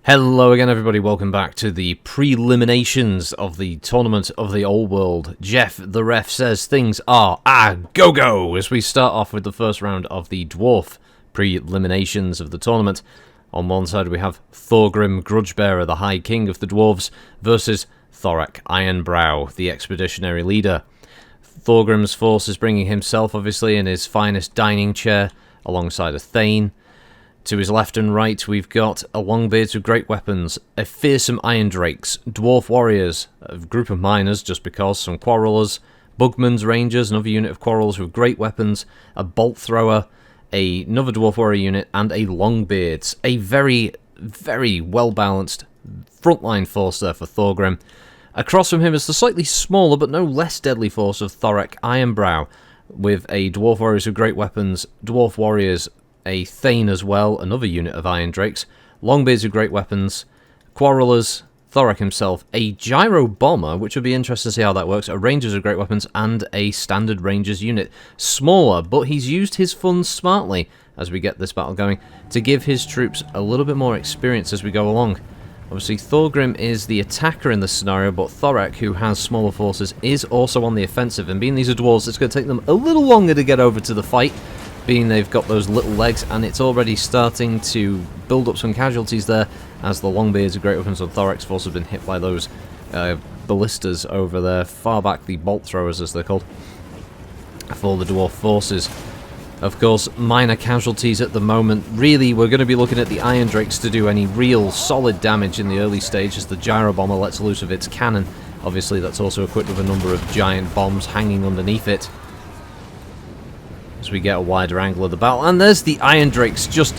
Hello again everybody, welcome back to the preliminations of the Tournament of the Old World. Jeff, the ref, says things are go-go as we start off with the first round of the Dwarf preliminations of the tournament. On one side we have Thorgrim, Grudgebearer, the High King of the Dwarves, versus Thorek Ironbrow, the Expeditionary Leader. Thorgrim's force is bringing himself, obviously, in his finest dining chair, alongside a Thane. To his left and right, we've got a Longbeards with great weapons, a fearsome Iron Drakes, Dwarf Warriors, a group of miners, just because, some Quarrelers, Bugman's Rangers, another unit of Quarrelers with great weapons, a Bolt Thrower, another Dwarf Warrior unit, and a Longbeards. A very, very well-balanced frontline force there for Thorgrim. Across from him is the slightly smaller but no less deadly force of Thorek Ironbrow, with a Dwarf Warriors with great weapons, Dwarf Warriors, a Thane as well, another unit of Iron Drakes, Longbeards with great weapons, Quarrelers, Thorek himself, a Gyro Bomber, which would be interesting to see how that works, a Rangers with great weapons, and a Standard Rangers unit. Smaller, but he's used his funds smartly, as we get this battle going, to give his troops a little bit more experience as we go along. Obviously, Thorgrim is the attacker in this scenario, but Thorek, who has smaller forces, is also on the offensive, and being these are dwarves, it's going to take them a little longer to get over to the fight, being they've got those little legs, and it's already starting to build up some casualties there, as the Longbeards of great weapons on Thorek's force have been hit by those ballistas over there, far back, the Bolt Throwers as they're called, for the dwarf forces. Of course, minor casualties at the moment. Really, we're going to be looking at the Iron Drakes to do any real solid damage in the early stage as the Gyro Bomber lets loose of its cannon. Obviously, that's also equipped with a number of giant bombs hanging underneath it, as we get a wider angle of the battle. And there's the Iron Drakes just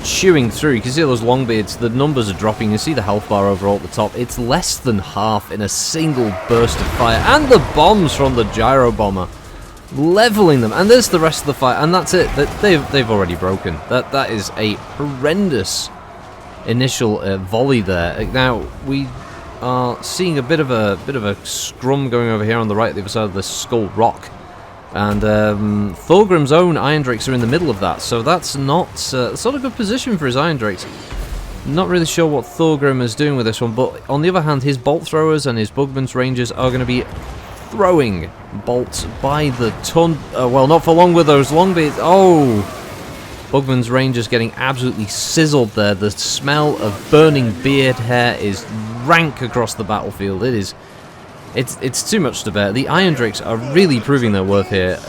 chewing through. You can see those Longbeards, the numbers are dropping. You see the health bar overall at the top. It's less than half in a single burst of fire. And the bombs from the Gyro Bomber, leveling them. And there's the rest of the fire. And that's it. They've already broken. That is a horrendous initial volley there. Now, we are seeing a bit of a scrum going over here on the right, the other side of the Skull Rock. And Thorgrim's own Iron Drakes are in the middle of that, so that's not a good position for his Iron Drakes. Not really sure what Thorgrim is doing with this one, but on the other hand, his Bolt Throwers and his Bugman's Rangers are going to be throwing bolts by the ton. Well, not for long with those Longbeards. Oh! Bugman's Rangers getting absolutely sizzled there. The smell of burning beard hair is rank across the battlefield. It's too much to bear. The Iron Drakes are really proving their worth here.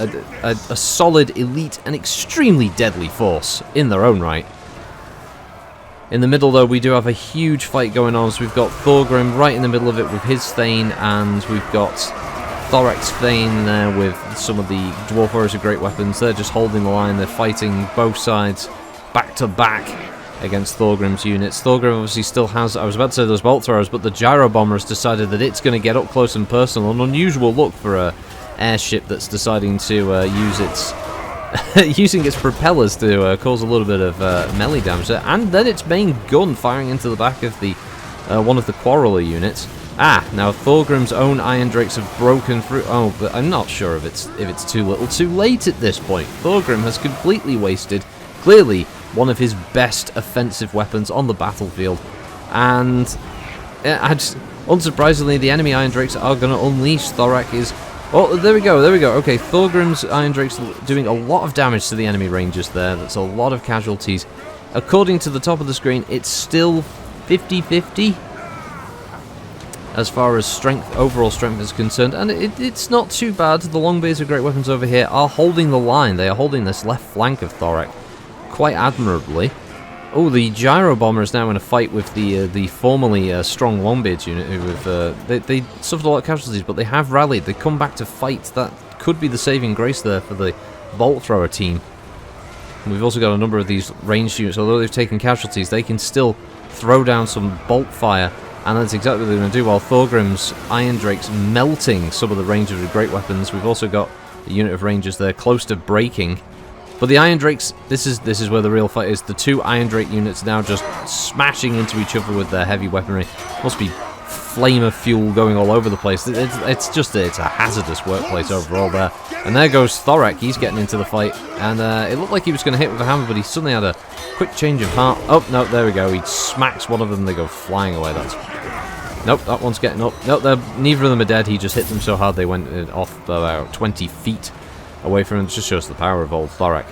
A solid, elite, and extremely deadly force in their own right. In the middle, though, we do have a huge fight going on. So we've got Thorgrim right in the middle of it with his Thane, and we've got Thorek's Thane there with some of the Dwarf Warriors with great weapons. They're just holding the line. They're fighting both sides back to back against Thorgrim's units. Thorgrim obviously still has, I was about to say those Bolt Throwers, but the Gyro Bomber has decided that it's going to get up close and personal. An unusual look for a airship that's deciding to use its using its propellers to cause a little bit of melee damage there. And then its main gun firing into the back of the one of the Quarreler units. Now Thorgrim's own Iron Drakes have broken through. Oh, but I'm not sure if it's too little too late at this point. Thorgrim has completely wasted, clearly, one of his best offensive weapons on the battlefield. And unsurprisingly, the enemy Iron Drakes are going to unleash. Thorek is... Oh, there we go. Okay, Thorgrim's Iron Drakes doing a lot of damage to the enemy Rangers there. That's a lot of casualties. According to the top of the screen, it's still 50-50 as far as strength, overall strength is concerned, and it's not too bad. The Longbeards with great weapons over here are holding the line. They are holding this left flank of Thorek quite admirably. Oh, the Gyro Bomber is now in a fight with the formerly strong Longbeards unit, who have they suffered a lot of casualties, but they have rallied. They come back to fight. That could be the saving grace there for the Bolt Thrower team. And we've also got a number of these ranged units. Although they've taken casualties, they can still throw down some bolt fire, and that's exactly what they're going to do, while Thorgrim's Iron Drakes melting some of the Rangers with great weapons. We've also got a unit of Rangers there close to breaking. But the Iron Drakes, this is where the real fight is. The two Iron Drake units now just smashing into each other with their heavy weaponry. Must be flame of fuel going all over the place. It's a hazardous workplace overall there. And there goes Thorek. He's getting into the fight, and it looked like he was going to hit with a hammer, but he suddenly had quick change of heart. Oh, no, there we go. He smacks one of them, they go flying away. That's... Nope, that one's getting up. Nope, neither of them are dead. He just hit them so hard they went off about 20 feet away from him. It just shows the power of old Thorek.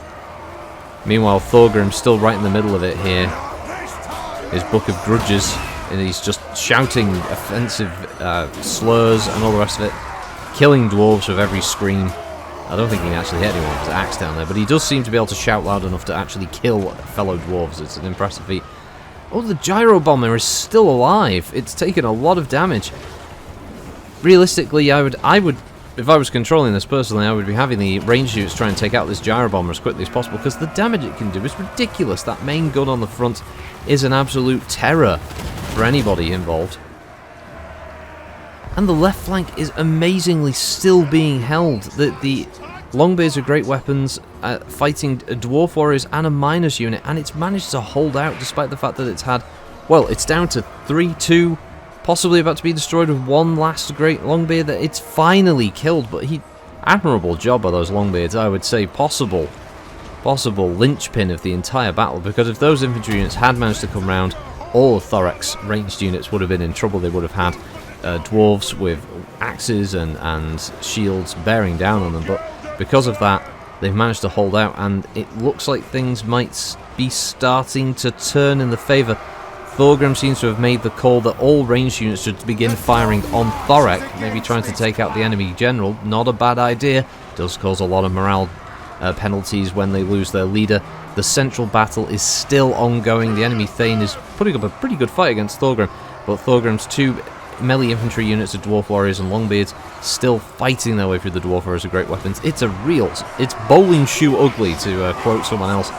Meanwhile, Thorgrim's still right in the middle of it here. His Book of Grudges, and he's just shouting offensive slurs and all the rest of it. Killing dwarves with every scream. I don't think he can actually hit anyone with his axe down there, but he does seem to be able to shout loud enough to actually kill fellow dwarves. It's an impressive feat. Oh, the gyro bomber is still alive. It's taken a lot of damage. Realistically, I would, if I was controlling this personally, I would be having the range units try and take out this gyro bomber as quickly as possible, because the damage it can do is ridiculous. That main gun on the front is an absolute terror for anybody involved. And the left flank is amazingly still being held. The Longbeards are great weapons at fighting dwarf warriors and a miners unit, and it's managed to hold out despite the fact that it's had, well, it's down to 3-2, possibly about to be destroyed with one last great Longbeard that it's finally killed. But admirable job by those Longbeards, I would say. Possible linchpin of the entire battle, because if those infantry units had managed to come round, all of Thorek's ranged units would have been in trouble. They would have had dwarves with axes and shields bearing down on them, but because of that, they've managed to hold out, and it looks like things might be starting to turn in the favour. Thorgrim seems to have made the call that all ranged units should begin firing on Thorek, maybe trying to take out the enemy general. Not a bad idea. Does cause a lot of morale penalties when they lose their leader. The central battle is still ongoing. The enemy Thane is putting up a pretty good fight against Thorgrim, but Thorgrim's two melee infantry units of dwarf warriors and longbeards still fighting their way through the dwarf warriors with great weapons. It's bowling shoe ugly, to quote someone else,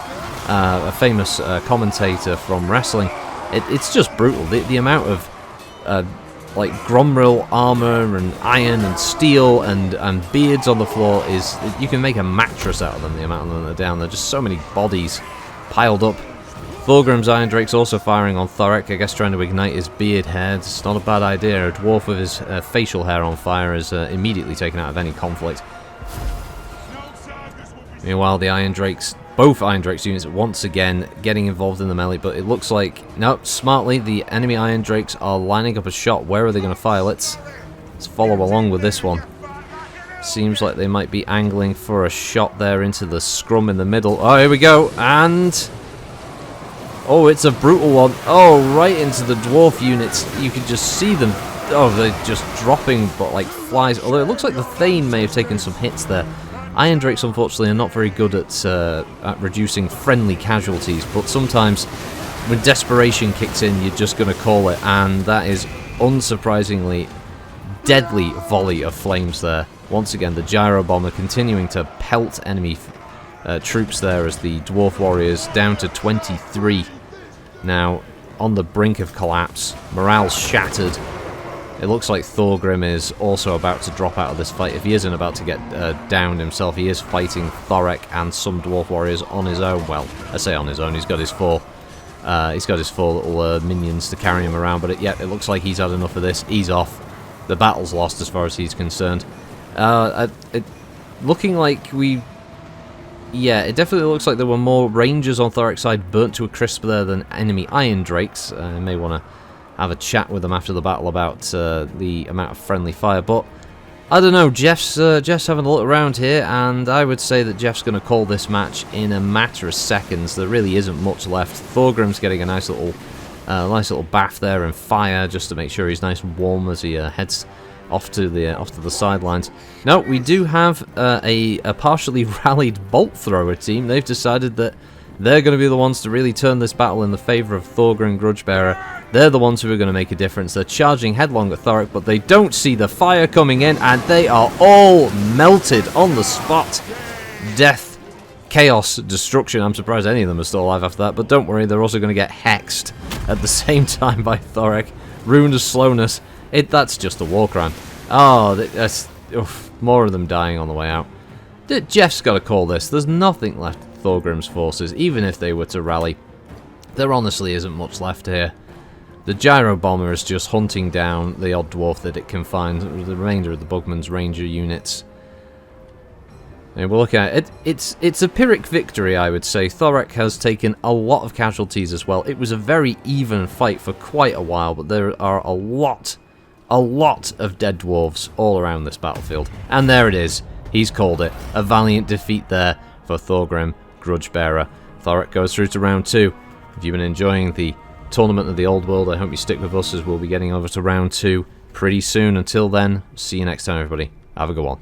a famous commentator from wrestling. It's just brutal. The amount of like Gromril armor and iron and steel and beards on the floor is, you can make a mattress out of them, the amount of them that are down. There are just so many bodies piled up. Thorgrim's Iron Drake's also firing on Thorek, I guess trying to ignite his beard hair. It's not a bad idea. A dwarf with his facial hair on fire is immediately taken out of any conflict. Meanwhile, the Iron Drakes, both Iron Drakes units once again getting involved in the melee, but it looks like, no, smartly, the enemy Iron Drakes are lining up a shot. Where are they going to fire? Let's follow along with this one. Seems like they might be angling for a shot there into the scrum in the middle. Oh, here we go, and... oh, it's a brutal one. Oh, right into the dwarf units. You can just see them. Oh, they're just dropping, but like flies. Although it looks like the Thane may have taken some hits there. Iron Drakes, unfortunately, are not very good at reducing friendly casualties, but sometimes when desperation kicks in, you're just going to call it, and that is unsurprisingly deadly volley of flames there. Once again, the gyro bomber continuing to pelt enemy troops there as the dwarf warriors down to 23 now, on the brink of collapse. Morale's shattered. It looks like Thorgrim is also about to drop out of this fight. If he isn't about to get downed himself, he is fighting Thorek and some dwarf warriors on his own. Well, I say on his own. He's got his four little minions to carry him around. But it looks like he's had enough of this. He's off. The battle's lost as far as he's concerned. Looking like we. Yeah, it definitely looks like there were more rangers on Thorek's side burnt to a crisp there than enemy Iron Drakes. I may want to have a chat with them after the battle about the amount of friendly fire, but I don't know. Jeff's having a look around here, and I would say that Jeff's going to call this match in a matter of seconds. There really isn't much left. Thorgrim's getting a nice little bath there in fire just to make sure he's nice and warm as he heads off to the sidelines. No, we do have a partially rallied bolt thrower team. They've decided that they're going to be the ones to really turn this battle in the favour of Thorgrim Grudgebearer. They're the ones who are going to make a difference. They're charging headlong at Thorek, but they don't see the fire coming in, and they are all melted on the spot. Death, chaos, destruction. I'm surprised any of them are still alive after that, but don't worry, they're also going to get hexed at the same time by Thorek. Ruined of slowness. That's just a war crime. Oh, more of them dying on the way out. Jeff's got to call this. There's nothing left of Thorgrim's forces, even if they were to rally. There honestly isn't much left here. The gyro bomber is just hunting down the odd dwarf that it can find, the remainder of the Bugman's ranger units. And we'll look at it. It's a Pyrrhic victory, I would say. Thorek has taken a lot of casualties as well. It was a very even fight for quite a while, but there are a lot of dead dwarves all around this battlefield. And there it is. He's called it. A valiant defeat there for Thorgrim, Grudgebearer. Thorek goes through to round 2. If you've been enjoying the Tournament of the Old World, I hope you stick with us as we'll be getting over to round 2 pretty soon. Until then, see you next time, everybody. Have a good one.